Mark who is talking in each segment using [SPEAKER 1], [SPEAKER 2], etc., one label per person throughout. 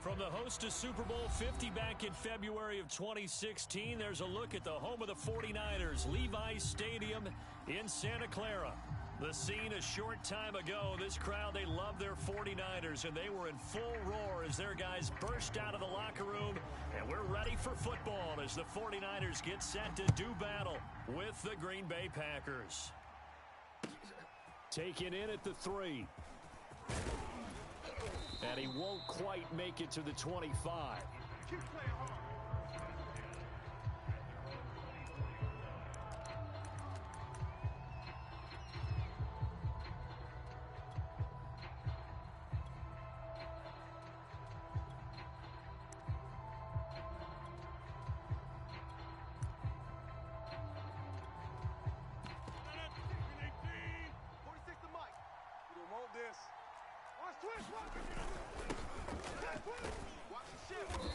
[SPEAKER 1] From the host to Super Bowl 50 back in February of 2016, there's a look at the home of the 49ers, Levi's Stadium in Santa Clara. The scene a short time ago, this crowd, they love their 49ers, and they were in full roar as their guys burst out of the locker room, and we're ready for football as the 49ers get set to do battle with the Green Bay Packers. Taken in at the 3. And he won't quite make it to the 25.
[SPEAKER 2] Keep playing hard.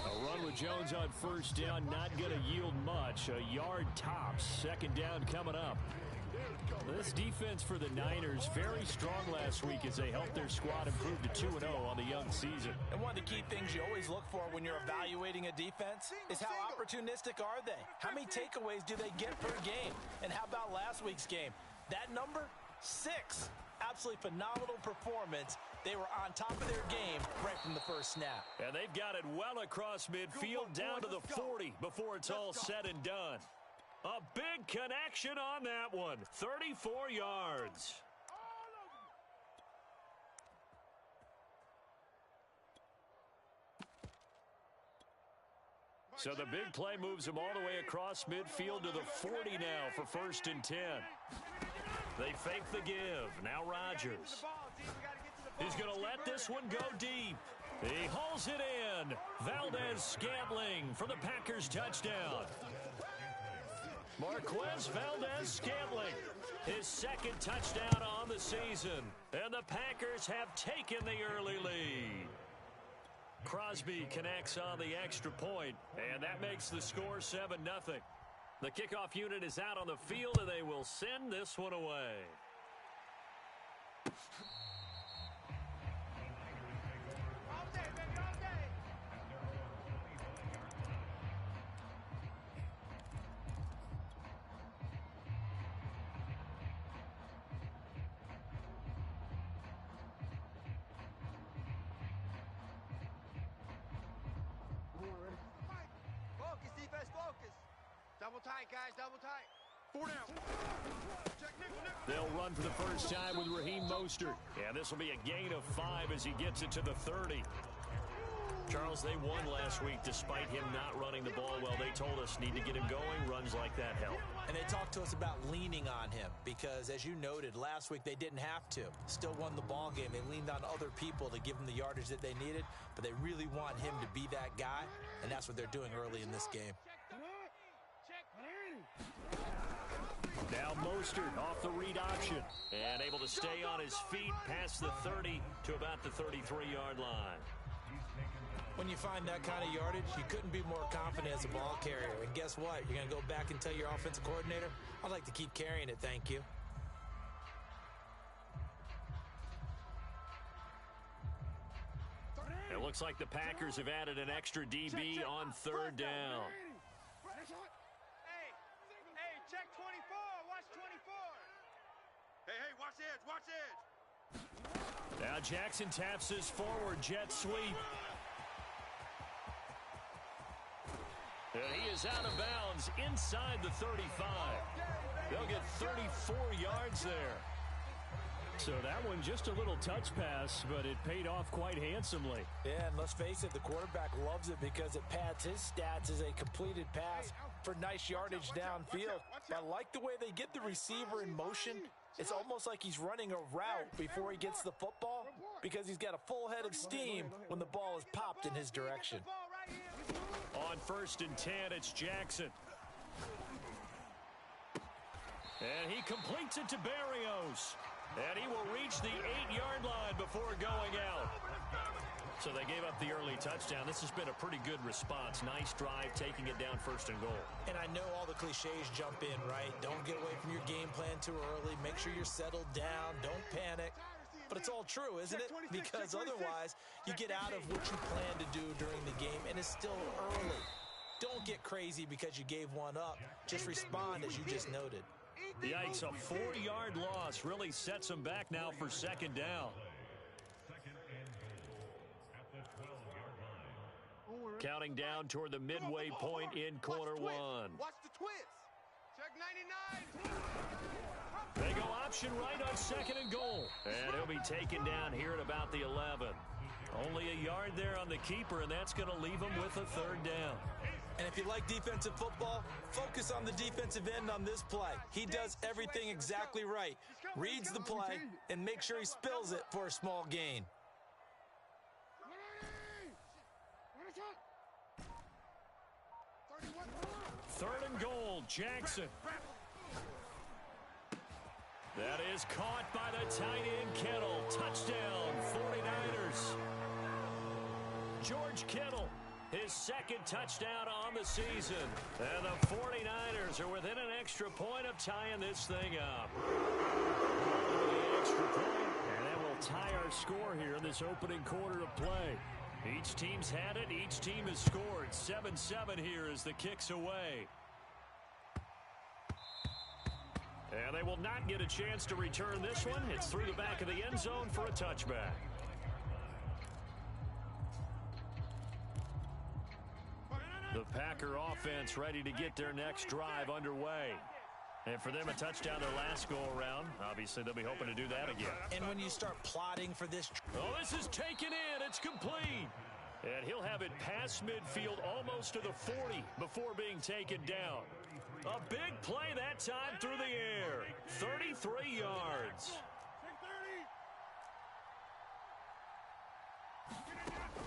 [SPEAKER 1] A run with Jones on first down, not going to yield much. A yard tops. Second down coming up. This defense for the Niners, very strong last week as they helped their squad improve to 2-0 on the young season.
[SPEAKER 3] And one of the key things you always look for when you're evaluating a defense is how opportunistic are they? How many takeaways do they get per game? And how about last week's game? That number? 6. Absolutely phenomenal performance. They were on top of their game right from the first snap.
[SPEAKER 1] And they've got it well across midfield down to the 40 before it's all said and done. A big connection on that one. 34 yards. So the big play moves them all the way across midfield to the 40 now for 1st and 10. They fake the give. Now Rodgers. He's going to let this one go deep. He hauls it in. Valdez-Scantling for the Packers touchdown. Marquez Valdez-Scantling, his 2nd touchdown on the season. And the Packers have taken the early lead. Crosby connects on the extra point, and that makes the score 7-0. The kickoff unit is out on the field, and they will send this one away.
[SPEAKER 2] All day, baby, all day. Focus, defense, focus. Double tight, guys, double tight. 4 down. Check nickel.
[SPEAKER 1] They'll run for the first time with Raheem Mostert. And this will be a gain of 5 as he gets it to the 30. Charles, they won last week despite him not running the ball well. They told us need to get him going. Runs like that help.
[SPEAKER 3] And they talked to us about leaning on him because, as you noted, last week they didn't have to. Still won the ball game. They leaned on other people to give them the yardage that they needed, but they really want him to be that guy, and that's what they're doing early in this game.
[SPEAKER 1] Now Mostert off the read option and able to stay on his feet past the 30 to about the 33-yard line.
[SPEAKER 3] When you find that kind of yardage, you couldn't be more confident as a ball carrier. And guess what? You're going to go back and tell your offensive coordinator, I'd like to keep carrying it, thank you.
[SPEAKER 1] It looks like the Packers have added an extra DB on 3rd down.
[SPEAKER 2] Hey, check 24. Watch 24. Hey, watch the edge. Watch the edge.
[SPEAKER 1] Now Jackson taps his forward jet sweep. And he is out of bounds inside the 35. They'll get 34 yards there. So that one just a little touch pass, but it paid off quite handsomely.
[SPEAKER 3] Yeah, and let's face it, the quarterback loves it because it pads his stats as a completed pass for nice yardage downfield. But I like the way they get the receiver in motion. It's almost like he's running a route before he gets the football because he's got a full head of steam when the ball is popped in his direction.
[SPEAKER 1] On 1st and 10, it's Jackson. And he completes it to Berrios. And he will reach the 8-yard line before going out. So they gave up the early touchdown. This has been a pretty good response. Nice drive, taking it down 1st and goal.
[SPEAKER 3] And I know all the cliches jump in, right? Don't get away from your game plan too early. Make sure you're settled down. Don't panic. But it's all true, isn't it? Because otherwise, you get out of what you plan to do during the game, and it's still early. Don't get crazy because you gave one up. Just respond as you just noted.
[SPEAKER 1] Yikes, a 4-yard loss really sets them back now for second down. Counting down toward the midway point in quarter one.
[SPEAKER 2] Watch the twist. Check 99.
[SPEAKER 1] They go option right on second and goal. And he'll be taken down here at about the 11. Only a yard there on the keeper, and that's going to leave him with a third down.
[SPEAKER 3] And if you like defensive football, focus on the defensive end on this play. He does everything exactly right. Reads the play and make sure he spills it for a small gain.
[SPEAKER 1] Third and goal, Jackson. That is caught by the tight end, Kittle. Touchdown, 49ers. George Kittle, his second touchdown on the season. And the 49ers are within an extra point of tying this thing up. The extra point, and that will tie our score here in this opening quarter of play. Each team's had it. Each team has scored. 7-7 here as the kick's away. And they will not get a chance to return this one. It's through the back of the end zone for a touchback. The Packer offense ready to get their next drive underway. And for them, a touchdown their last go-around. Obviously, they'll be hoping to do that again.
[SPEAKER 3] And when you start plotting for this...
[SPEAKER 1] Oh, this is taken in. It's complete. And he'll have it past midfield almost to the 40 before being taken down. A big play that time through the air. 33 yards.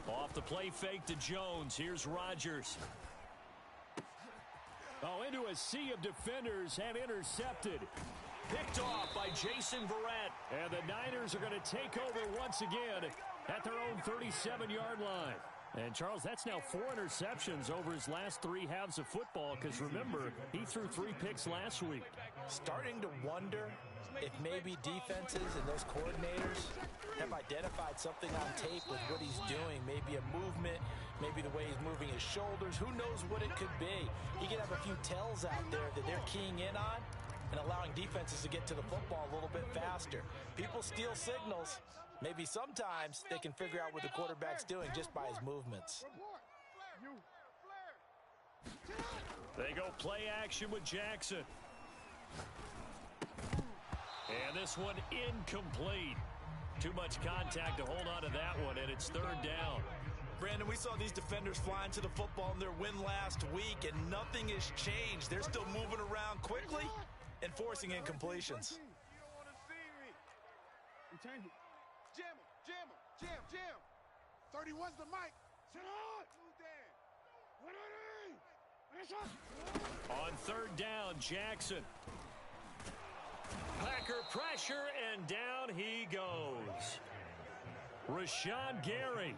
[SPEAKER 1] Off the play fake to Jones. Here's Rodgers. Oh, into a sea of defenders and intercepted. Picked off by Jason Verrett. And the Niners are going to take over once again at their own 37-yard line. And, Charles, that's now 4 interceptions over his last 3 halves of football because, remember, he threw 3 picks last week.
[SPEAKER 3] Starting to wonder if maybe defenses and those coordinators have identified something on tape with what he's doing. Maybe a movement, maybe the way he's moving his shoulders. Who knows what it could be? He could have a few tells out there that they're keying in on and allowing defenses to get to the football a little bit faster. People steal signals. Maybe sometimes they can figure out what the quarterback's doing just by his movements.
[SPEAKER 1] They go play action with Jackson. And this one incomplete. Too much contact to hold on to that one, and it's third down.
[SPEAKER 3] Brandon, we saw these defenders flying to the football in their win last week, and nothing has changed. They're still moving around quickly and forcing incompletions.
[SPEAKER 2] Jam. 31's the mic. Sit on.
[SPEAKER 1] On third down, Jackson. Packer pressure, and down he goes. Rashawn Gary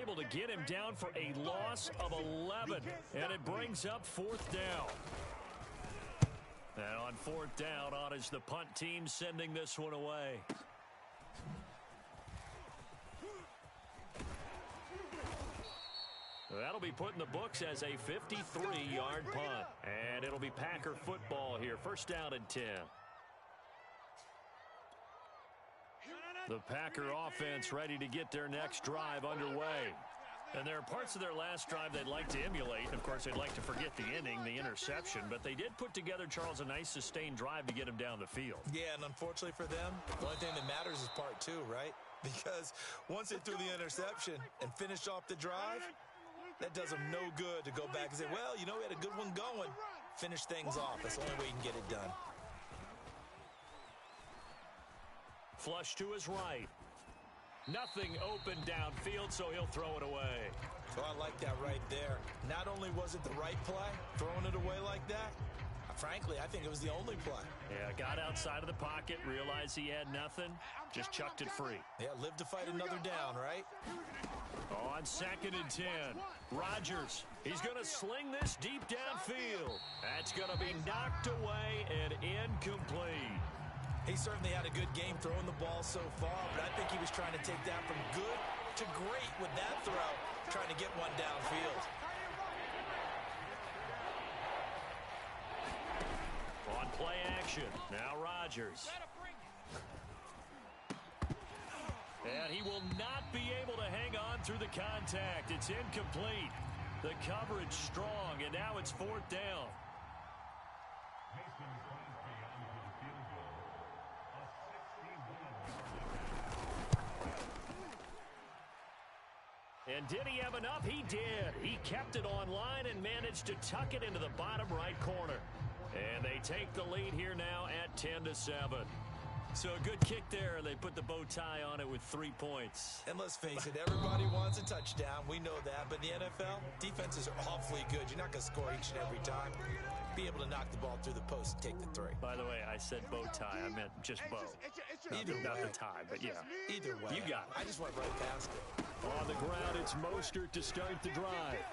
[SPEAKER 1] able to get him down for a loss of 11, and it brings up fourth down. And on fourth down, on is the punt team sending this one away. That'll be put in the books as a 53-yard punt. And it'll be Packer football here. First down and 10. The Packer offense ready to get their next drive underway. And there are parts of their last drive they'd like to emulate. Of course, they'd like to forget the inning, the interception. But they did put together, Charles, a nice sustained drive to get him down the field.
[SPEAKER 3] Yeah, and unfortunately for them, the only thing that matters is part 2, right? Because once they threw the interception and finished off the drive, that does them no good to go back and say, well, you know, we had a good one going. Finish things off. That's the only way you can get it done.
[SPEAKER 1] Flush to his right. Nothing open downfield, so he'll throw it away.
[SPEAKER 3] So I like that right there. Not only was it the right play, throwing it away like that, frankly, I think it was the only play.
[SPEAKER 1] Yeah, got outside of the pocket, realized he had nothing, just chucked it free.
[SPEAKER 3] Yeah, live to fight another down, right?
[SPEAKER 1] On second and 10, Rodgers. He's going to sling this deep downfield. That's going to be knocked away and incomplete.
[SPEAKER 3] He certainly had a good game throwing the ball so far, but I think he was trying to take that from good to great with that throw, trying to get one downfield.
[SPEAKER 1] On play action, now Rodgers. And he will not be able to hang on through the contact. It's incomplete. The coverage strong, and now it's 4th down. And did he have enough? He did. He kept it online and managed to tuck it into the bottom right corner. And they take the lead here now at 10-7. So a good kick there, and they put the bow tie on it with 3 points.
[SPEAKER 3] And let's face it, everybody wants a touchdown. We know that. But in the NFL, defenses are awfully good. You're not going to score each and every time. Be able to knock the ball through the post and take the 3.
[SPEAKER 1] By the way, I said bow tie. I meant just bow.
[SPEAKER 3] Either way.
[SPEAKER 1] Not the tie, but yeah.
[SPEAKER 3] Either way.
[SPEAKER 1] You got it.
[SPEAKER 3] I just went right past it.
[SPEAKER 1] On the ground, it's Mostert to start the drive.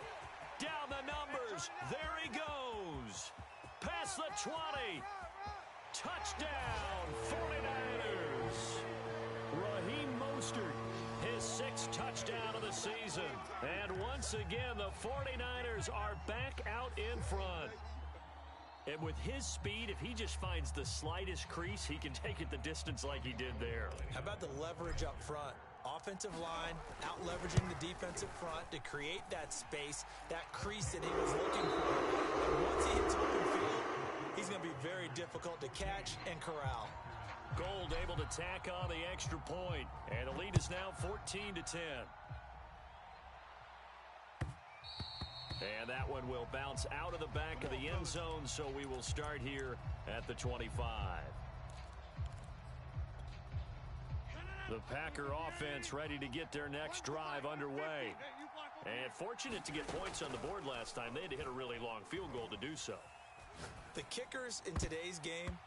[SPEAKER 1] Down the numbers. There he goes. Past the 20. Touchdown, 49ers. Raheem Mostert, his 6th touchdown of the season. And once again, the 49ers are back out in front. And with his speed, if he just finds the slightest crease, he can take it the distance like he did there.
[SPEAKER 3] How about the leverage up front? Offensive line, out-leveraging the defensive front to create that space, that crease that he was looking for. And once he hits open field, he's going to be very difficult to catch and corral.
[SPEAKER 1] Gold able to tack on the extra point. And the lead is now 14-10. And that one will bounce out of the back of the end zone, so we will start here at the 25. The Packer offense ready to get their next drive underway. And fortunate to get points on the board last time. They had to hit a really long field goal to do so.
[SPEAKER 3] The kickers in today's game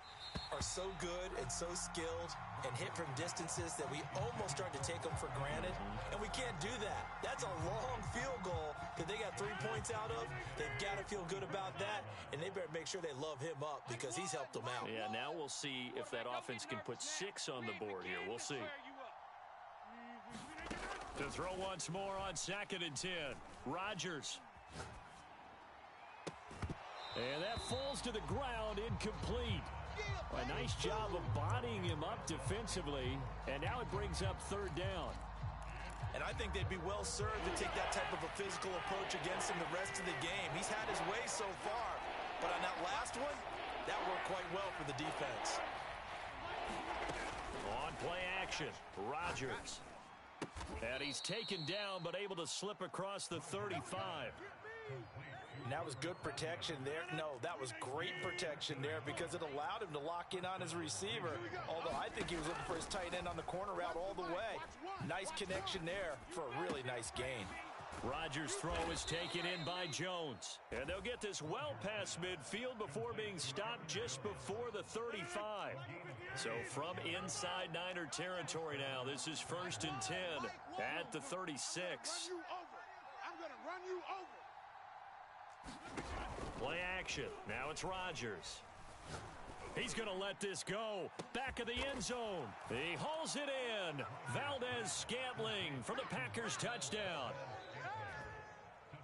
[SPEAKER 3] are so good and so skilled and hit from distances that we almost start to take them for granted, and we can't do that. That's a long field goal that they got 3 points out of. They've got to feel good about that, and they better make sure they love him up because he's helped them out.
[SPEAKER 1] Yeah, now we'll see if that offense can put 6 on the board here. We'll see. To throw once more on 2nd and 10. Rodgers. And that falls to the ground, incomplete. A nice job of bodying him up defensively, and now it brings up 3rd down.
[SPEAKER 3] And I think they'd be well served to take that type of a physical approach against him the rest of the game. He's had his way so far, but on that last one, that worked quite well for the defense.
[SPEAKER 1] On play action, Rodgers. And he's taken down, but able to slip across the 35.
[SPEAKER 3] And that was good protection there. No, that was great protection there because it allowed him to lock in on his receiver. Although I think he was looking for his tight end on the corner route all the way. Nice connection there for a really nice gain.
[SPEAKER 1] Rodgers' throw is taken in by Jones. And they'll get this well past midfield before being stopped just before the 35. So from inside Niner territory now, this is 1st and 10 at the 36.
[SPEAKER 2] I'm going to run you over.
[SPEAKER 1] Play action. Now it's Rodgers. He's going to let this go. Back of the end zone. He hauls it in. Valdez-Scantling for the Packers touchdown.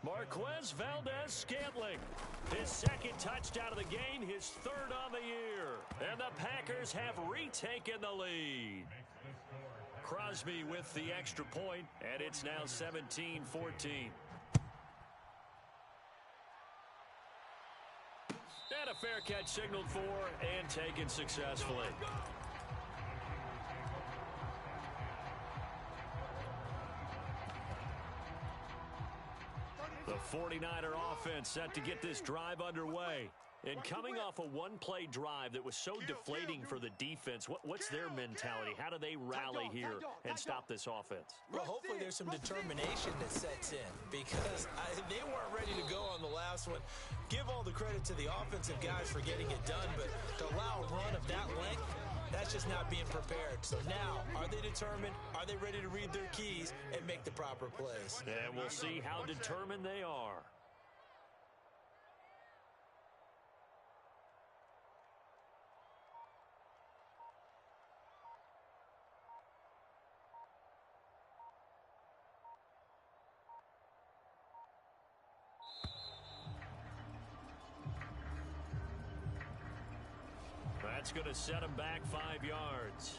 [SPEAKER 1] Marquez Valdez-Scantling. His 2nd touchdown of the game, his 3rd on the year. And the Packers have retaken the lead. Crosby with the extra point, and it's now 17-14. And a fair catch signaled for and taken successfully. The 49er offense set to get this drive underway. And coming off a one-play drive that was so deflating for the defense, what's their mentality? How do they rally here and stop this offense?
[SPEAKER 3] Well, hopefully there's some determination that sets in because they weren't ready to go on the last one. Give all the credit to the offensive guys for getting it done, but to allow a run of that length, that's just not being prepared. So now, are they determined? Are they ready to read their keys and make the proper plays?
[SPEAKER 1] And we'll see how determined they are. That's going to set him back 5 yards.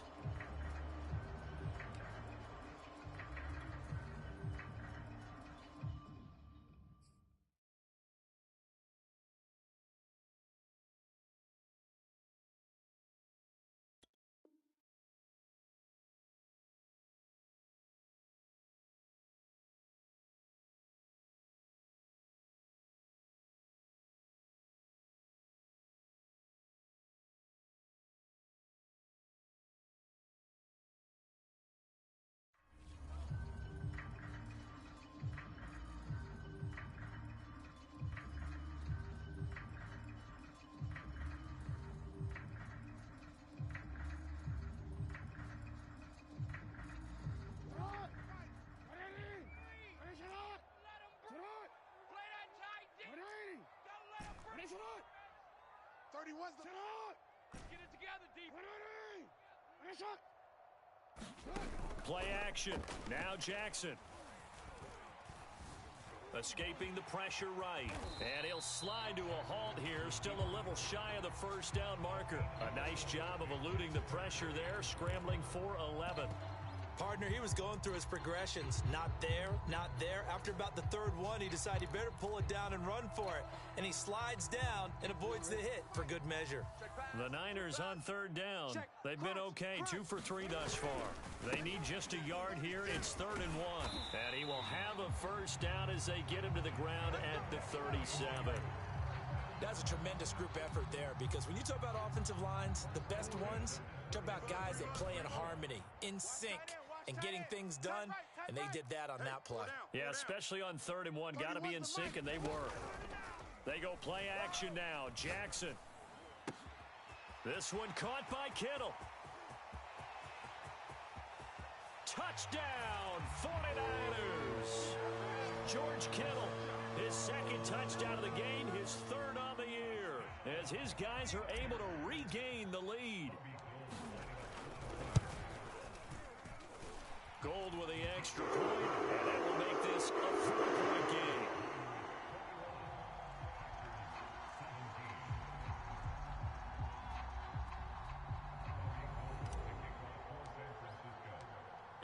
[SPEAKER 1] Play action. Now Jackson. Escaping the pressure right. And he'll slide to a halt here. Still a little shy of the first down marker. A nice job of eluding the pressure there. Scrambling for 11.
[SPEAKER 3] Partner, he was going through his progressions. Not there, not there. After about the third one, he decided he better pull it down and run for it. And he slides down and avoids the hit for good measure.
[SPEAKER 1] The Niners on third down. They've been okay, 2 for 3 thus far. They need just a yard here. It's 3rd and 1. And he will have a first down as they get him to the ground at the 37.
[SPEAKER 3] That's a tremendous group effort there, because when you talk about offensive lines, the best ones, talk about guys that play in harmony, in sync, and getting things done, and they did that on that play.
[SPEAKER 1] Yeah, especially on 3rd and 1. Got to be in sync, and they were. They go play action now. Jackson. This one caught by Kittle. Touchdown, 49ers. George Kittle, his second touchdown of the game, his 3rd on the year, as his guys are able to regain the lead. Gold with the extra point, and that will make this a 4-point game.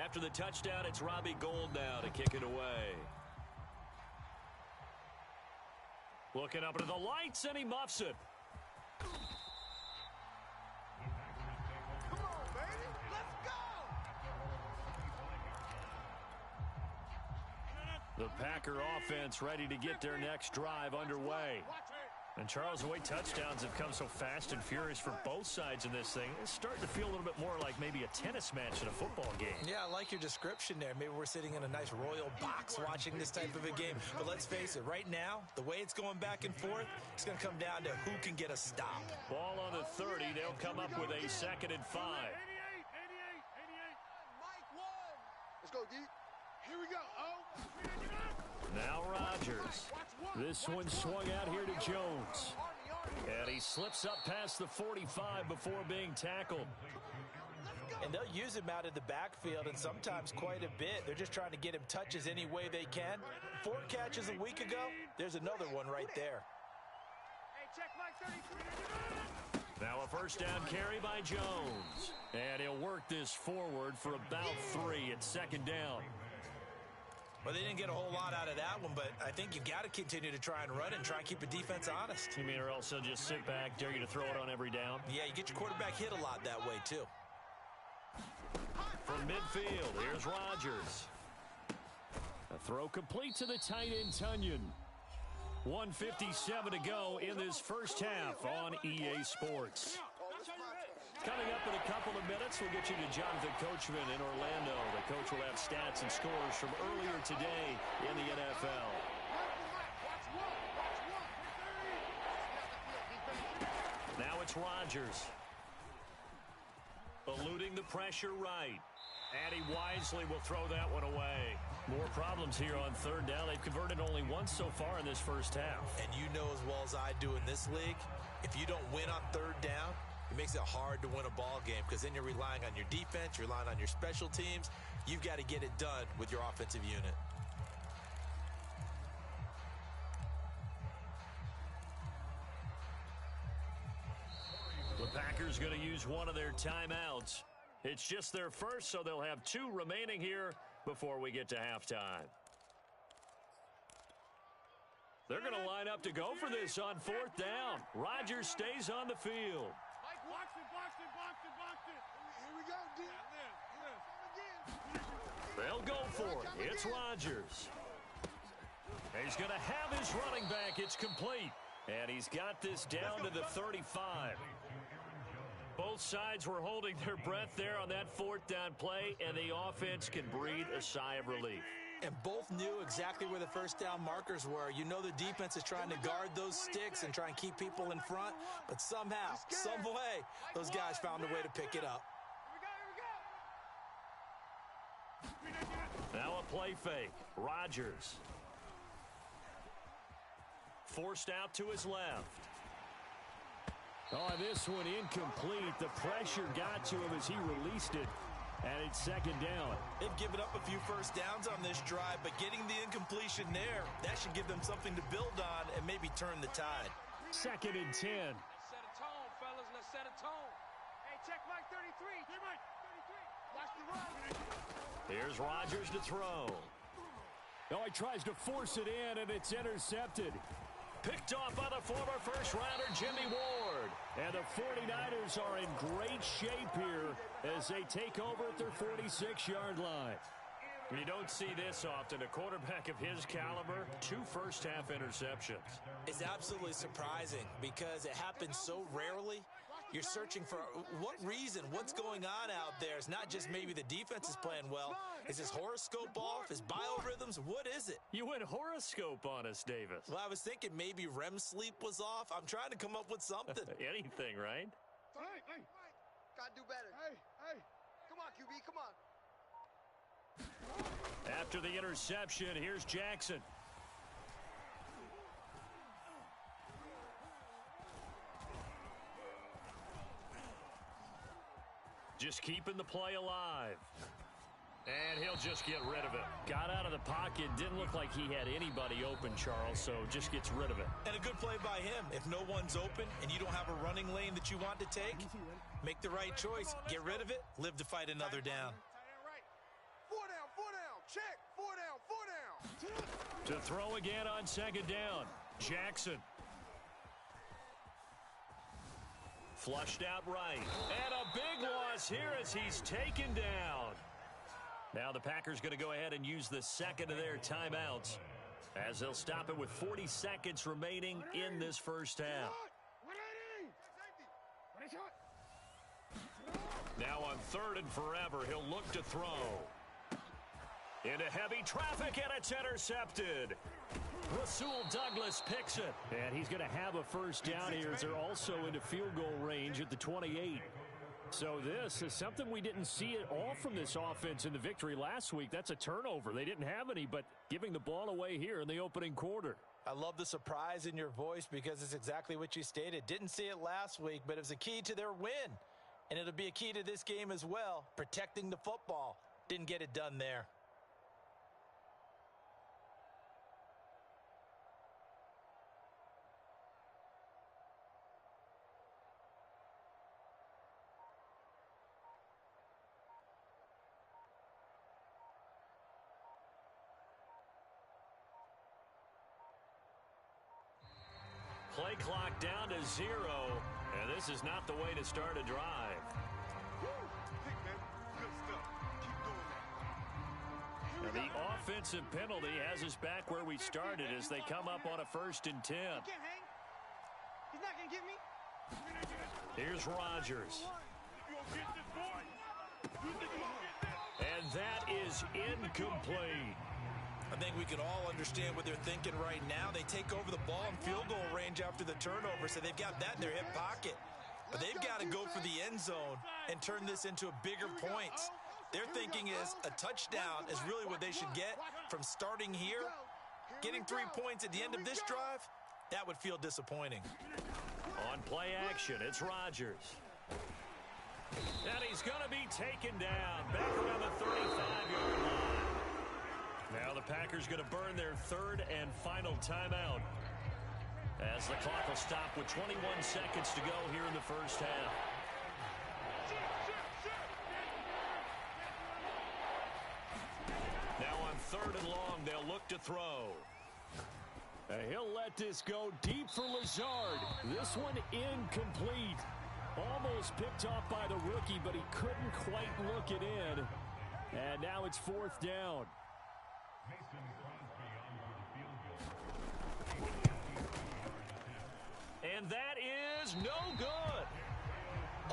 [SPEAKER 1] After the touchdown, it's Robbie Gould now to kick it away. Looking up into the lights, and he muffs it.
[SPEAKER 2] Come on, baby. Let's go.
[SPEAKER 1] The Packer offense ready to get their next drive underway. And, Charles, the way touchdowns have come so fast and furious for both sides in this thing, it's starting to feel a little bit more like maybe a tennis match in a football game.
[SPEAKER 3] Yeah, I like your description there. Maybe we're sitting in a nice royal box watching this type of a game. But let's face it, right now, the way it's going back and forth, it's going to come down to who can get a stop.
[SPEAKER 1] Ball on the 30. They'll come up with a 2nd and 5.
[SPEAKER 2] 88. Let's go, D. Here we go.
[SPEAKER 1] Now Rodgers. This one swung out here to Jones. And he slips up past the 45 before being tackled.
[SPEAKER 3] And they'll use him out in the backfield, and sometimes quite a bit. They're just trying to get him touches any way they can. 4 catches a week ago. There's another one right there.
[SPEAKER 2] Hey, check Mike 33.
[SPEAKER 1] Now a first down carry by Jones. And he'll work this forward for about 3 at 2nd down.
[SPEAKER 3] Well, they didn't get a whole lot out of that one, but I think you've got to continue to try and run and try and keep the defense honest.
[SPEAKER 1] You mean or else they'll just sit back, dare you to throw it on every down?
[SPEAKER 3] Yeah, you get your quarterback hit a lot that way, too.
[SPEAKER 1] From midfield, here's Rodgers. A throw complete to the tight end, Tunyon. 1:57 to go in this first half on EA Sports. Coming up in a couple of minutes, we'll get you to Jonathan Coachman in Orlando. The coach will have stats and scores from earlier today in the NFL. Now it's Rodgers. Eluding the pressure right. And he wisely will throw that one away. More problems here on 3rd down. They've converted only once so far in this first half.
[SPEAKER 3] And you know as well as I do in this league, if you don't win on 3rd down, it makes it hard to win a ball game, because then you're relying on your defense, you're relying on your special teams. You've got to get it done with your offensive unit.
[SPEAKER 1] The Packers Packers going to use one of their timeouts. It's just their first, so they'll have 2 remaining here before we get to halftime. They're going to line up to go for this on 4th down. Rodgers stays on the field. They'll go for it. It's Rodgers. He's going to have his running back. It's complete. And he's got this down to the 35. Both sides were holding their breath there on that 4th down play, and the offense can breathe a sigh of relief.
[SPEAKER 3] And both knew exactly where the first down markers were. You know the defense is trying to guard those sticks and try and keep people in front, but somehow, some way, those guys found a way to pick it up.
[SPEAKER 1] Now a play fake. Rodgers. Forced out to his left. Oh, this one incomplete. The pressure got to him as he released it. And it's 2nd down.
[SPEAKER 3] They've given up a few first downs on this drive, but getting the incompletion there, that should give them something to build on and maybe turn the tide.
[SPEAKER 1] 2nd and 10.
[SPEAKER 2] Set a tone, fellas. Let's set a tone. Hey, check Mike 33. Hey, Mike 33. Watch the run.
[SPEAKER 1] Here's Rodgers to throw. Oh, he tries to force it in, and it's intercepted. Picked off by the former first-rounder Jimmy Ward. And the 49ers are in great shape here as they take over at their 46-yard line. You don't see this often. A quarterback of his caliber, 2 first-half interceptions.
[SPEAKER 3] It's absolutely surprising because it happens so rarely. You're searching for what reason, what's going on out there. It's not just maybe the defense is playing well. Is his horoscope off? His biorhythms? What is it?
[SPEAKER 1] You went horoscope on us, Davis.
[SPEAKER 3] Well, I was thinking maybe REM sleep was off. I'm trying to come up with something.
[SPEAKER 1] Anything, right?
[SPEAKER 2] Hey. Gotta do better. Hey. Come on, QB, come on.
[SPEAKER 1] After the interception, here's Jackson. Just keeping the play alive. And he'll just get rid of it. Got out of the pocket. Didn't look like he had anybody open, Charles, so just gets rid of it.
[SPEAKER 3] And a good play by him. If no one's open and you don't have a running lane that you want to take, make the right choice. Get rid of it. Live to fight another down.
[SPEAKER 2] 4 down. Check. 4 down.
[SPEAKER 1] To throw again on 2nd down. Jackson. Flushed out right. And a big loss here as he's taken down. Now the Packers going to go ahead and use the 2nd of their timeouts as they'll stop it with 40 seconds remaining in this first half. Now on 3rd and forever, he'll look to throw. Into heavy traffic, and it's intercepted. Rasul Douglas picks it. And he's going to have a first down here as they're also into field goal range at the 28. So this is something we didn't see at all from this offense in the victory last week. That's a turnover. They didn't have any, but giving the ball away here in the opening quarter.
[SPEAKER 3] I love the surprise in your voice because it's exactly what you stated. Didn't see it last week, but it was a key to their win. And it'll be a key to this game as well, protecting the football. Didn't get it done there.
[SPEAKER 1] Play clock down to 0, and this is not the way to start a drive. Now the offensive penalty has us back where we started as they come up on a 1st and 10.
[SPEAKER 2] He's not going to get me.
[SPEAKER 1] Here's Rodgers. And that is incomplete.
[SPEAKER 3] I think we can all understand what they're thinking right now. They take over the ball in field goal range after the turnover, so they've got that in their hip pocket. But they've got to go for the end zone and turn this into a bigger points. Their thinking is a touchdown is really what they should get from starting here. Getting 3 points at the end of this drive, that would feel disappointing.
[SPEAKER 1] On play action, it's Rodgers. And he's going to be taken down back around the 35-yard line. Now the Packers going to burn their 3rd and final timeout as the clock will stop with 21 seconds to go here in the first half. 3rd and long. They'll look to throw. He'll let this go deep for Lazard. This one incomplete. Almost picked off by the rookie, but he couldn't quite look it in. And now it's 4th down. And that is no good.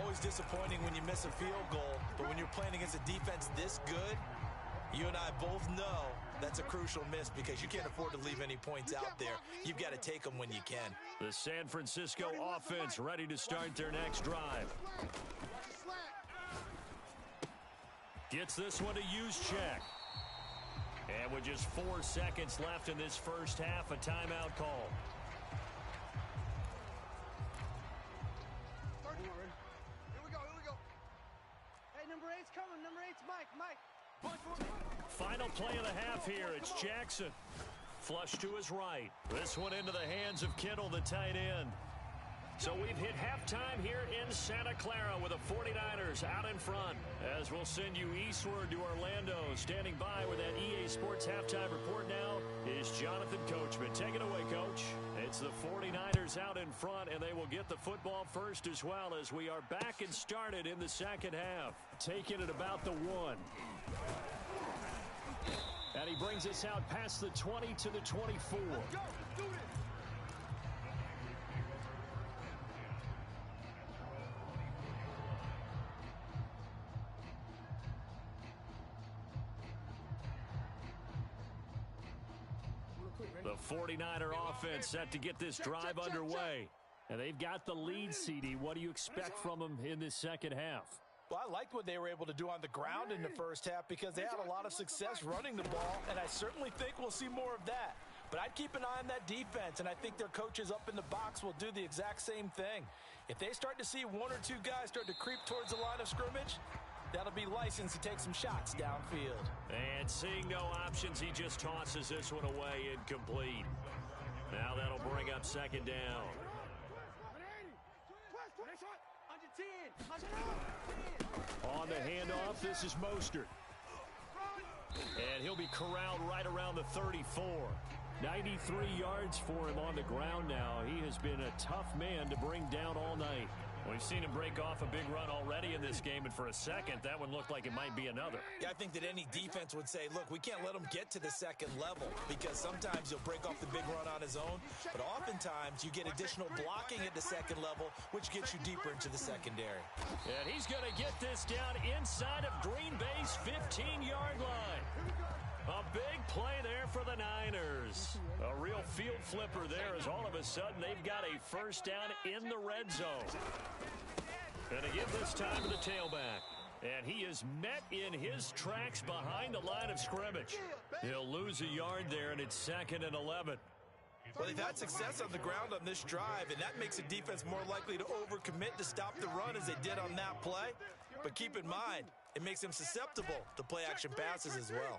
[SPEAKER 3] Always disappointing when you miss a field goal, but when you're playing against a defense this good, you and I both know that's a crucial miss because you can't afford to leave any points out there. You've got to take them when you can.
[SPEAKER 1] The San Francisco offense ready to start their next drive. Gets this one to Juszczyk. And with just 4 seconds left in this first half, a timeout call.
[SPEAKER 2] Here we go. Hey, number 8's coming. Number 8's Mike.
[SPEAKER 1] Final play of the half here. It's Jackson. Flush to his right. This one into the hands of Kittle, the tight end. So we've hit halftime here in Santa Clara with the 49ers out in front. As we'll send you eastward to Orlando. Standing by with that EA Sports halftime report now is Jonathan Coachman. Take it away, Coach. It's the 49ers out in front, and they will get the football first as well as we are back and started in the second half. Taking it about the 1. And he brings us out past the 20 to the 24.
[SPEAKER 2] Let's go. Do it.
[SPEAKER 1] The 49er offense set to get this drive underway. And they've got the lead, CD. What do you expect from them in this second half?
[SPEAKER 3] Well, I liked what they were able to do on the ground in the first half because they had a lot of success running the ball, and I certainly think we'll see more of that. But I'd keep an eye on that defense, and I think their coaches up in the box will do the exact same thing. If they start to see 1 or 2 guys start to creep towards the line of scrimmage, that'll be licensed to take some shots downfield.
[SPEAKER 1] And seeing no options, he just tosses this one away incomplete. Now that'll bring up 2nd down. On the handoff, this is Mostert. And he'll be corralled right around the 34. 93 yards for him on the ground now. He has been a tough man to bring down all night. We've seen him break off a big run already in this game, and for a second, that one looked like it might be another.
[SPEAKER 3] Yeah, I think that any defense would say, look, we can't let him get to the second level because sometimes he'll break off the big run on his own, but oftentimes you get additional blocking at the second level, which gets you deeper into the secondary.
[SPEAKER 1] And he's going to get this down inside of Green Bay's 15-yard line. A big play there for the Niners. A real field flipper there as all of a sudden they've got a first down in the red zone. And to give this time to the tailback. And he is met in his tracks behind the line of scrimmage. He'll lose a yard there, and it's 2nd and 11.
[SPEAKER 3] Well, they've had success on the ground on this drive, and that makes a defense more likely to overcommit to stop the run as they did on that play. But keep in mind, it makes them susceptible to play-action passes as well.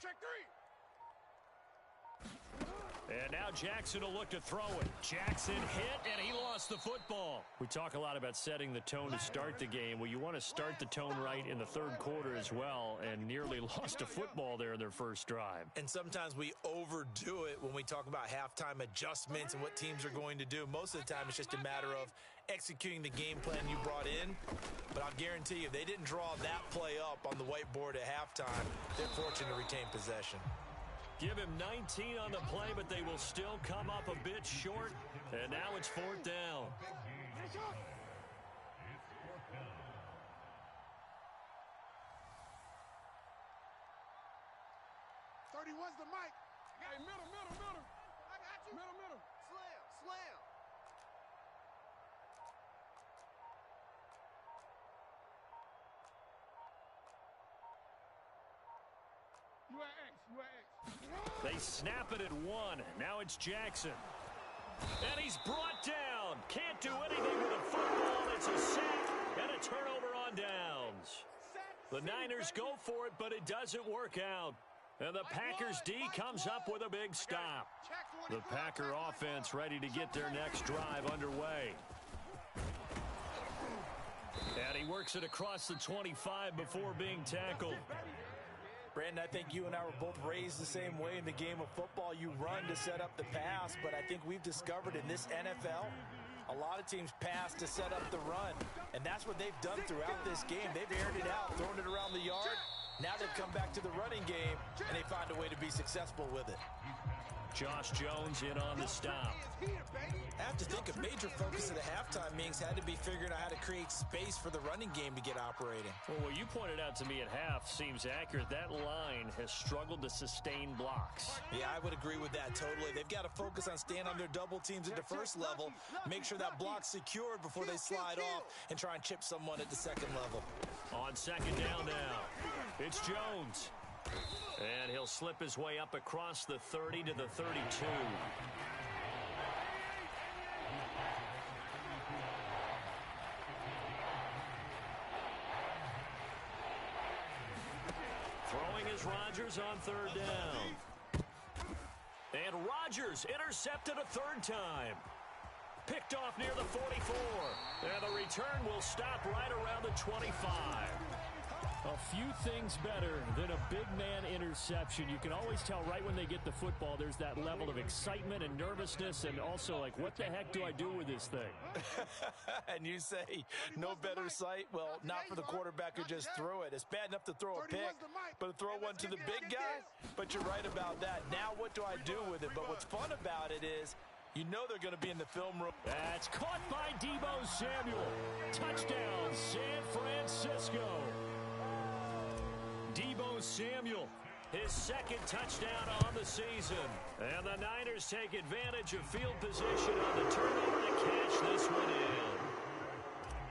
[SPEAKER 1] And now Jackson will look to throw it. Jackson hit, and he lost the football. We talk a lot about setting the tone to start the game. Well, you want to start the tone right in the 3rd quarter as well, and nearly lost a football there in their first drive.
[SPEAKER 3] And sometimes we overdo it when we talk about halftime adjustments and what teams are going to do. Most of the time, it's just a matter of executing the game plan you brought in. But I'll guarantee you, if they didn't draw that play up on the whiteboard at halftime, they're fortunate to retain possession.
[SPEAKER 1] Give him 19 on the play, but they will still come up a bit short. And now it's 4th down.
[SPEAKER 2] 31's the mic. Hey, middle. I got you. Middle. Slam.
[SPEAKER 4] You at X.
[SPEAKER 1] They snap it at 1. Now it's Jackson. And he's brought down. Can't do anything with a football. It's a sack and a turnover on downs. The Niners go for it, but it doesn't work out. And the Packers D comes up with a big stop. The Packer offense ready to get their next drive underway. And he works it across the 25 before being tackled.
[SPEAKER 3] Brandon, I think you and I were both raised the same way in the game of football. You run to set up the pass, but I think we've discovered in this NFL, a lot of teams pass to set up the run, and that's what they've done throughout this game. They've aired it out, thrown it around the yard. Now they've come back to the running game, and they find a way to be successful with it.
[SPEAKER 1] Josh Jones in on the stop.
[SPEAKER 3] I have to think a major focus of the halftime meetings had to be figuring out how to create space for the running game to get operating.
[SPEAKER 1] Well, what you pointed out to me at half seems accurate. That line has struggled to sustain blocks.
[SPEAKER 3] Yeah, I would agree with that totally. They've got to focus on staying on their double teams at the first level, make sure that block's secured before they slide off and try and chip someone at the second level.
[SPEAKER 1] On second down now, it's Jones. And he'll slip his way up across the 30 to the 32. Throwing is Rodgers on third down. And Rodgers intercepted a third time. Picked off near the 44. And the return will stop right around the 25. A few things better than a big man interception. You can always tell right when they get the football, there's that level of excitement and nervousness, and also like, what the heck do I do with this thing?
[SPEAKER 3] And you say, no better sight? Well, not for the quarterback who just threw it. It's bad enough to throw a pick, but to throw one to the big guy? But you're right about that. Now what do I do with it? But what's fun about it is, you know they're going to be in the film room.
[SPEAKER 1] That's caught by Deebo Samuel. Touchdown, San Francisco. Deebo Samuel, his second touchdown on the season. And the Niners take advantage of field position on the turnover to catch this one in.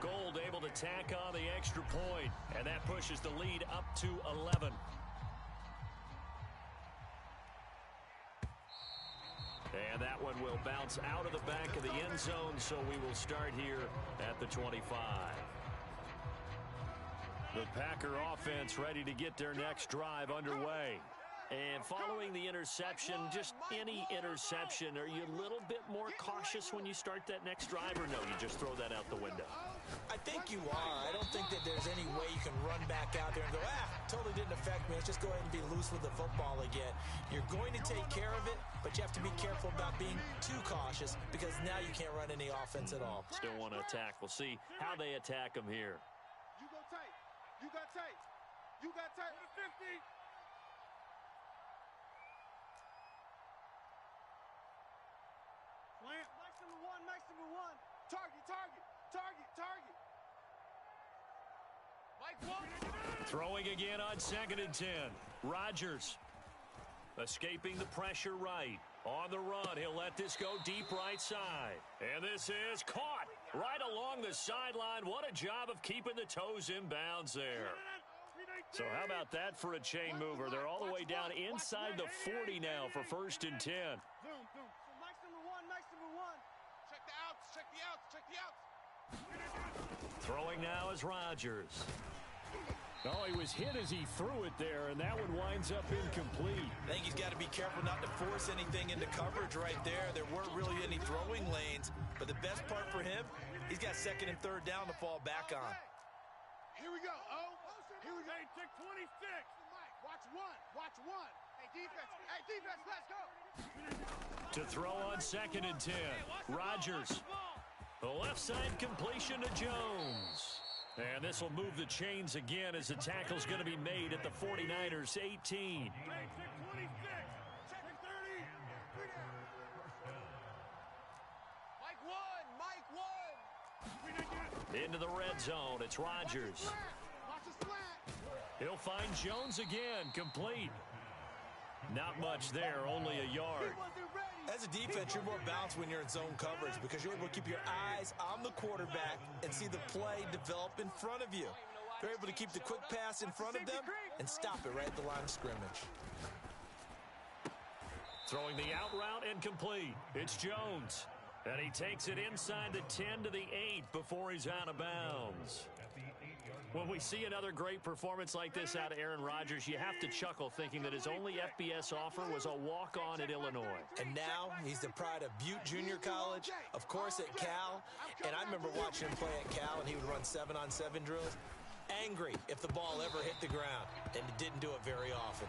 [SPEAKER 1] Gold able to tack on the extra point, and that pushes the lead up to 11. And that one will bounce out of the back of the end zone, so we will start here at the 25. The Packer offense ready to get their next drive underway. And following the interception, just any interception, are you a little bit more cautious when you start that next drive, or no, you just throw that out the window?
[SPEAKER 3] I think you are. I don't think that there's any way you can run back out there and go, totally didn't affect me. Let's just go ahead and be loose with the football again. You're going to take care of it, but you have to be careful about being too cautious because now you can't run any offense at all.
[SPEAKER 1] Still want to attack. We'll see how they attack them here.
[SPEAKER 2] You go tight. You got tight. You got tight. 50.
[SPEAKER 4] Slant. Nice number one.
[SPEAKER 2] Target. Mike one.
[SPEAKER 1] Throwing again on 2nd and 10. Rodgers escaping the pressure right. On the run, he'll let this go deep right side. And this is caught right along the sideline. What a job of keeping the toes in bounds there. So how about that for a chain mover? They're all the way down inside the 40 now for 1st and 10.
[SPEAKER 4] Boom. So nice number one.
[SPEAKER 2] Check the outs.
[SPEAKER 1] Throwing now is Rodgers. Oh, he was hit as he threw it there, and that one winds up incomplete.
[SPEAKER 3] I think he's got to be careful not to force anything into coverage right there. There weren't really any throwing lanes, but the best part for him, he's got 2nd and 3rd down to fall back on.
[SPEAKER 2] Here we go. Here we go.
[SPEAKER 4] Hey, check 26.
[SPEAKER 2] Watch one. Hey, defense, let's go.
[SPEAKER 1] To throw on 2nd and 10. Rodgers. The left side completion to Jones. And this will move the chains again as the tackle's going to be made at the 49ers 18.
[SPEAKER 4] Hey, check 26. Check
[SPEAKER 2] 30. Mike one.
[SPEAKER 1] Into the red zone. It's Rodgers.
[SPEAKER 2] Watch the slant.
[SPEAKER 1] He'll find Jones again. Complete. Not much there. Only a yard.
[SPEAKER 3] As a defense, you're more balanced when you're in zone coverage because you're able to keep your eyes on the quarterback and see the play develop in front of you. They're able to keep the quick pass in front of them and stop it right at the line of scrimmage.
[SPEAKER 1] Throwing the out route and complete. It's Jones. And he takes it inside the 10 to the 8 before he's out of bounds. When we see another great performance like this out of Aaron Rodgers, you have to chuckle thinking that his only FBS offer was a walk-on at Illinois.
[SPEAKER 3] And now he's the pride of Butte Junior College, of course at Cal. And I remember watching him play at Cal, and he would run 7-on-7 drills. angry if the ball ever hit the ground, and it didn't do it very often.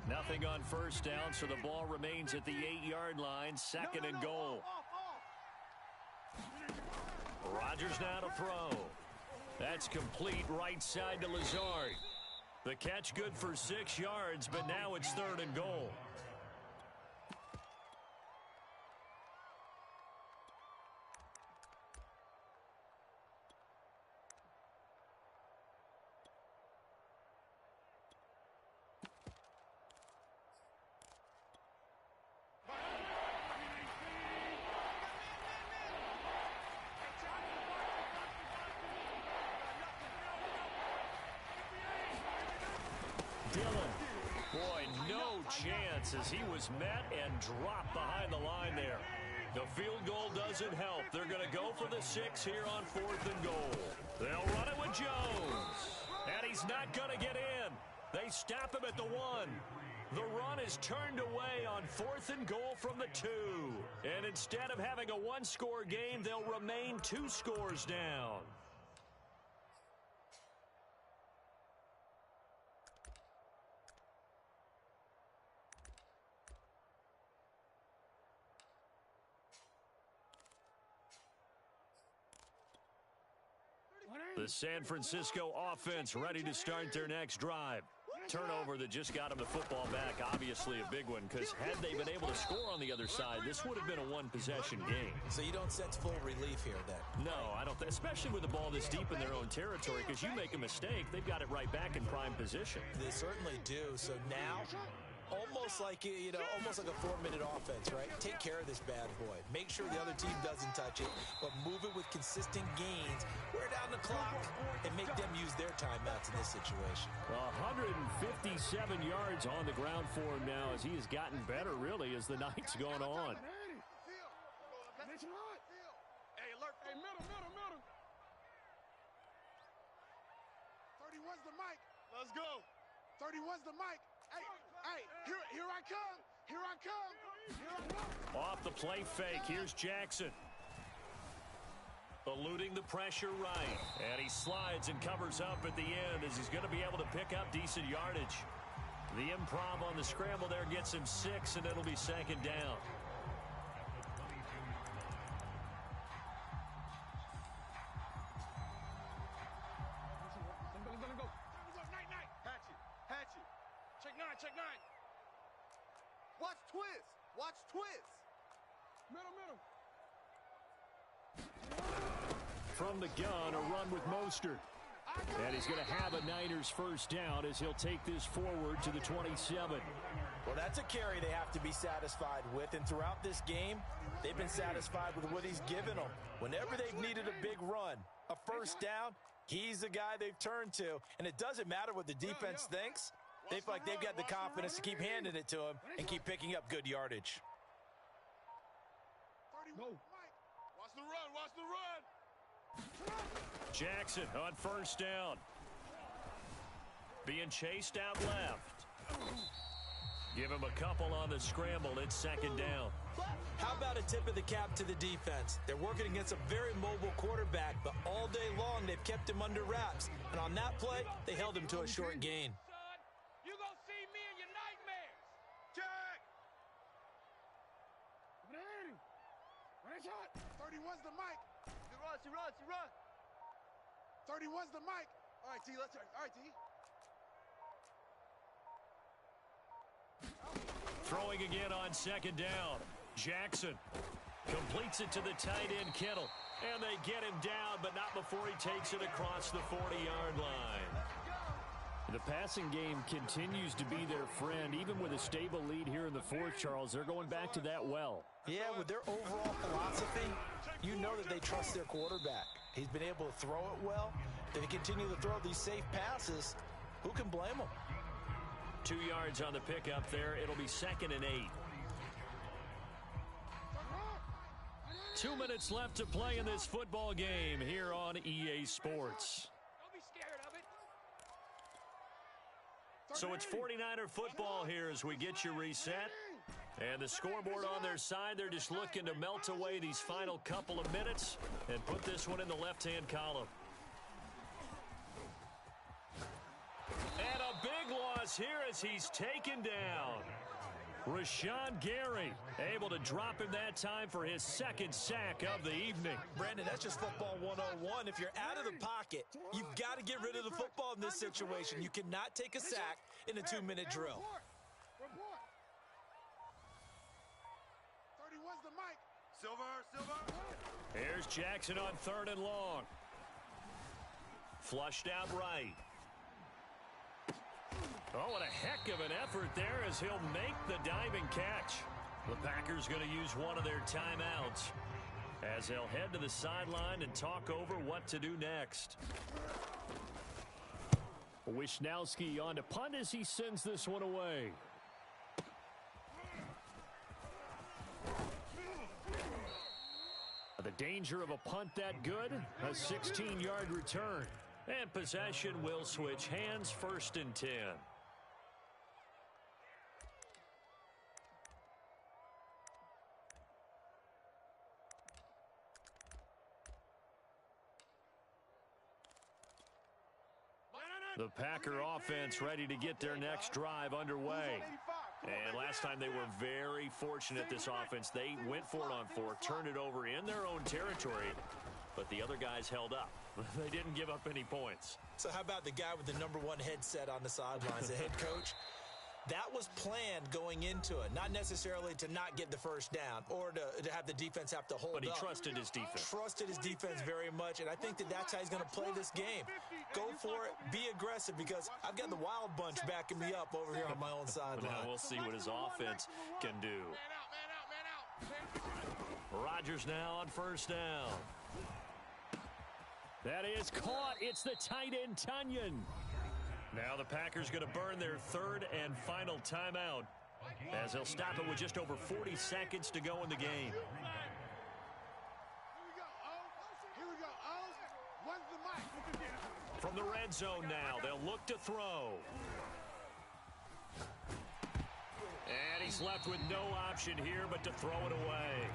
[SPEAKER 1] Nothing on first down, so the ball remains at the 8-yard line, second and goal. Rodgers now to throw. That's complete right side to Lazard. The catch good for 6 yards, but now it's third and goal. Boy, no chance as he was met and dropped behind the line there. The field goal doesn't help. They're going to go for the 6 here on 4th and goal. They'll run it with Jones. And he's not going to get in. They stop him at the 1. The run is turned away on 4th and goal from the 2. And instead of having a 1-score game, they'll remain 2 scores down. The San Francisco offense ready to start their next drive. Turnover that just got them the football back, obviously a big one, because had they been able to score on the other side, this would have been a one-possession game.
[SPEAKER 3] So you don't sense full relief here then?
[SPEAKER 1] No, I don't, especially with the ball this deep in their own territory, because you make a mistake, they've got it right back in prime position.
[SPEAKER 3] They certainly do. So now, almost like, almost like a 4-minute offense, right? Take care of this bad boy. Make sure the other team doesn't touch it, but move it with consistent gains. Wear down the clock and make them use their timeouts in this situation.
[SPEAKER 1] 157 yards on the ground for him now as he has gotten better, really, as the night's gone on.
[SPEAKER 2] Hey, alert. Hey, middle. 31's the mic. Let's go. 31's the mic. Hey, here I come. Here I come.
[SPEAKER 1] Off the play fake, here's Jackson. Eluding the pressure right. And he slides and covers up at the end as he's going to be able to pick up decent yardage. The improv on the scramble there gets him 6, and it'll be second down.
[SPEAKER 2] Hatchet. Check 9. Watch twist. Middle.
[SPEAKER 1] From the gun, a run with Mostert. And he's going to have a Niners first down as he'll take this forward to the 27.
[SPEAKER 3] Well, that's a carry they have to be satisfied with. And throughout this game, they've been satisfied with what he's given them. Whenever they've needed a big run, a first down, he's the guy they've turned to. And it doesn't matter what the defense thinks. They feel like they've got the confidence to keep handing it to him and keep picking up good yardage.
[SPEAKER 2] Watch the run.
[SPEAKER 1] Jackson on first down. Being chased out left. Give him a couple on the scramble. It's second down.
[SPEAKER 3] How about a tip of the cap to the defense? They're working against a very mobile quarterback, but all day long they've kept him under wraps. And on that play, they held him to a short gain.
[SPEAKER 4] You gonna see me in your nightmares.
[SPEAKER 2] Jack.
[SPEAKER 4] Run shot.
[SPEAKER 2] 31's the mic. She runs. 31's the mic. All right, T, let's turn. All right, T.
[SPEAKER 1] Throwing again on second down. Jackson completes it to the tight end, Kittle. And they get him down, but not before he takes it across the 40-yard line. The passing game continues to be their friend. Even with a stable lead here in the fourth, Charles, they're going back to that well.
[SPEAKER 3] Yeah, with their overall philosophy, you know that they trust their quarterback. He's been able to throw it well. If they continue to throw these safe passes, who can blame them?
[SPEAKER 1] 2 yards on the pickup there. It'll be second and 8. 2 minutes left to play in this football game here on EA Sports.
[SPEAKER 4] Don't be scared of it.
[SPEAKER 1] So it's 49er football here as we get you reset. And the scoreboard on their side, they're just looking to melt away these final couple of minutes and put this one in the left-hand column. And a big loss here as he's taken down. Rashawn Gary able to drop him that time for his second sack of the evening.
[SPEAKER 3] Brandon, that's just football 101. If you're out of the pocket, you've got to get rid of the football in this situation. You cannot take a sack in a 2-minute drill.
[SPEAKER 2] 31's the mic.
[SPEAKER 4] Silver.
[SPEAKER 1] Here's Jackson on 3rd and long. Flushed out right. Oh, what a heck of an effort there as he'll make the diving catch. The Packers going to use one of their timeouts as they'll head to the sideline and talk over what to do next. Wisnowski on to punt as he sends this one away. The danger of a punt that good, a 16-yard return. And possession will switch hands, 1st and 10. The Packer offense ready to get their next drive underway. And last time they were very fortunate, this offense. They went for it on 4th, turned it over in their own territory, but the other guys held up. They didn't give up any points.
[SPEAKER 3] So how about the guy with the #1 headset on the sidelines, the head coach? That was planned going into it, not necessarily to not get the first down or to have the defense have to hold up.
[SPEAKER 1] But he trusted his defense.
[SPEAKER 3] Trusted his defense very much, and I think that's how he's going to play this game. Go for it, be aggressive, because I've got the wild bunch backing me up over here on my own sideline.
[SPEAKER 1] Now we'll see what his offense can do. Rodgers now on 1st down. That is caught. It's the tight end, Tunyon. Now the Packers going to burn their 3rd and final timeout as they'll stop it with just over 40 seconds to go in the game.
[SPEAKER 2] Here we go, What's the mic?
[SPEAKER 1] From the red zone now, they'll look to throw. And he's left with no option here but to throw it away.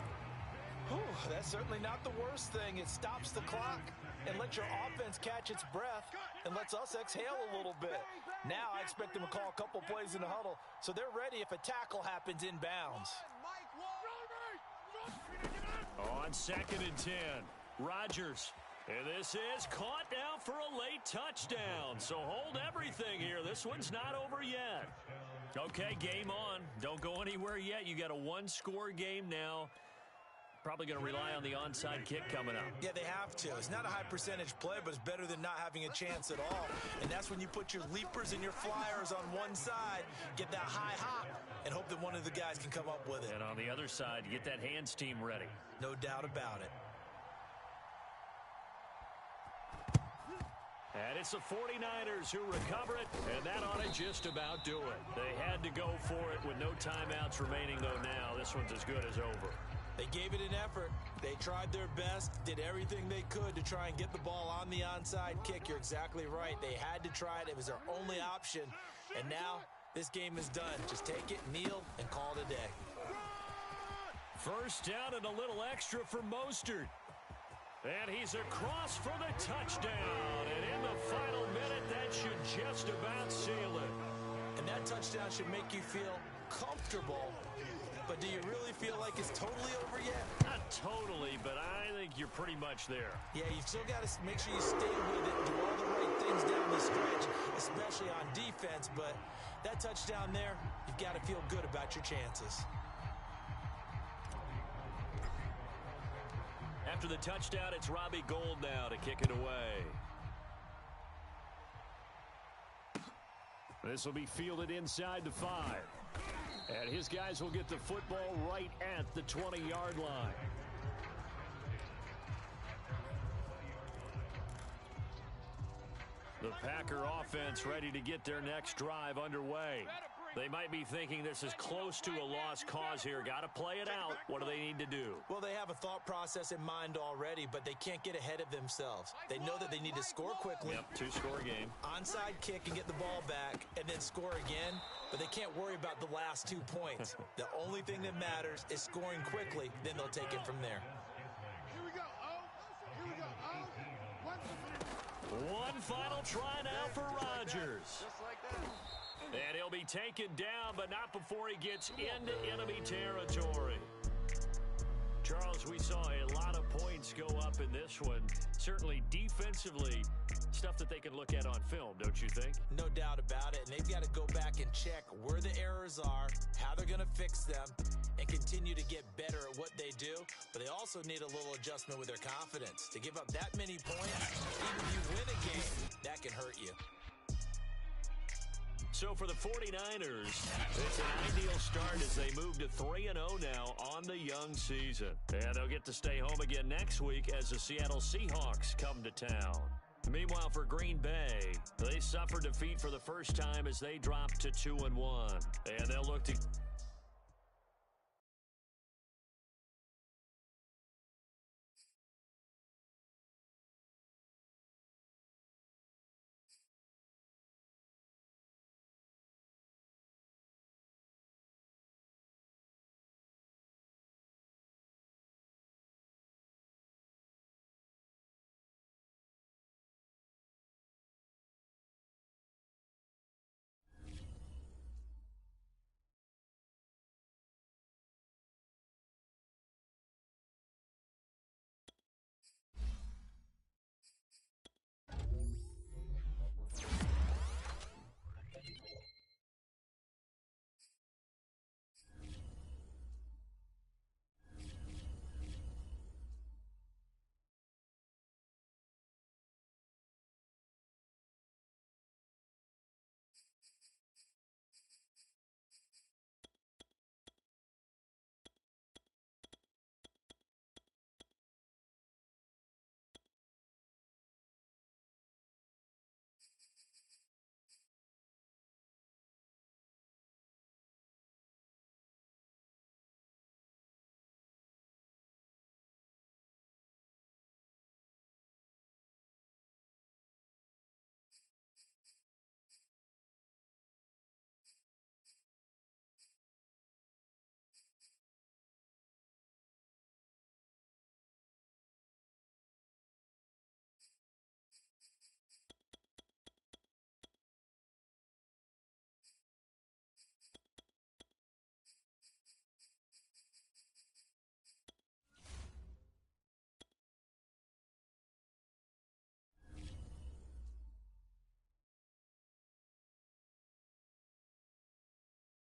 [SPEAKER 3] Whew, that's certainly not the worst thing. It stops the clock and lets your offense catch its breath and lets us exhale a little bit. Now I expect them to call a couple plays in the huddle so they're ready if a tackle happens inbounds.
[SPEAKER 1] On 2nd and 10, Rodgers. And this is caught now for a late touchdown. So hold everything here. This one's not over yet. Okay, game on. Don't go anywhere yet. You got a 1-score game now. Probably going to rely on the onside kick coming up.
[SPEAKER 3] Yeah, they have to. It's not a high percentage play, but it's better than not having a chance at all. And that's when you put your leapers and your flyers on one side, get that high hop, and hope that one of the guys can come up with it.
[SPEAKER 1] And on the other side, get that hands team ready.
[SPEAKER 3] No doubt about it.
[SPEAKER 1] And it's the 49ers who recover it, and that ought to just about do it. They had to go for it with no timeouts remaining, though now. This one's as good as over.
[SPEAKER 3] They gave it an effort. They tried their best, did everything they could to try and get the ball on the onside kick. You're exactly right. They had to try it. It was their only option. And now this game is done. Just take it, kneel, and call it a day.
[SPEAKER 1] 1st down and a little extra for Mostert. And he's across for the touchdown. And in the final minute, that should just about seal it.
[SPEAKER 3] And that touchdown should make you feel comfortable. But do you really feel like it's totally over yet?
[SPEAKER 1] Not totally, but I think you're pretty much there.
[SPEAKER 3] Yeah, you've still got to make sure you stay with it, do all the right things down the stretch, especially on defense. But that touchdown there, you've got to feel good about your chances.
[SPEAKER 1] After the touchdown, it's Robbie Gould now to kick it away. This will be fielded inside the 5. And his guys will get the football right at the 20-yard line. The Packer offense ready to get their next drive underway. They might be thinking this is close to a lost cause here. Got to play it out. What do they need to do?
[SPEAKER 3] Well, they have a thought process in mind already, but they can't get ahead of themselves. They know that they need to score quickly.
[SPEAKER 1] Yep, two-score game.
[SPEAKER 3] Onside kick and get the ball back and then score again, but they can't worry about the last 2 points. The only thing that matters is scoring quickly, then they'll take it from there.
[SPEAKER 2] Here we go. Here we go.
[SPEAKER 1] One final try now for Rodgers. And he'll be taken down, but not before he gets into enemy territory. Charles, we saw a lot of points go up in this one. Certainly defensively, stuff that they can look at on film, don't you think?
[SPEAKER 3] No doubt about it. And they've got to go back and check where the errors are, how they're going to fix them, and continue to get better at what they do. But they also need a little adjustment with their confidence. To give up that many points, even if you win a game, that can hurt you.
[SPEAKER 1] So for the 49ers, it's an ideal start as they move to 3-0 now on the young season. And they'll get to stay home again next week as the Seattle Seahawks come to town. Meanwhile, for Green Bay, they suffered defeat for the first time as they dropped to 2-1. And they'll look to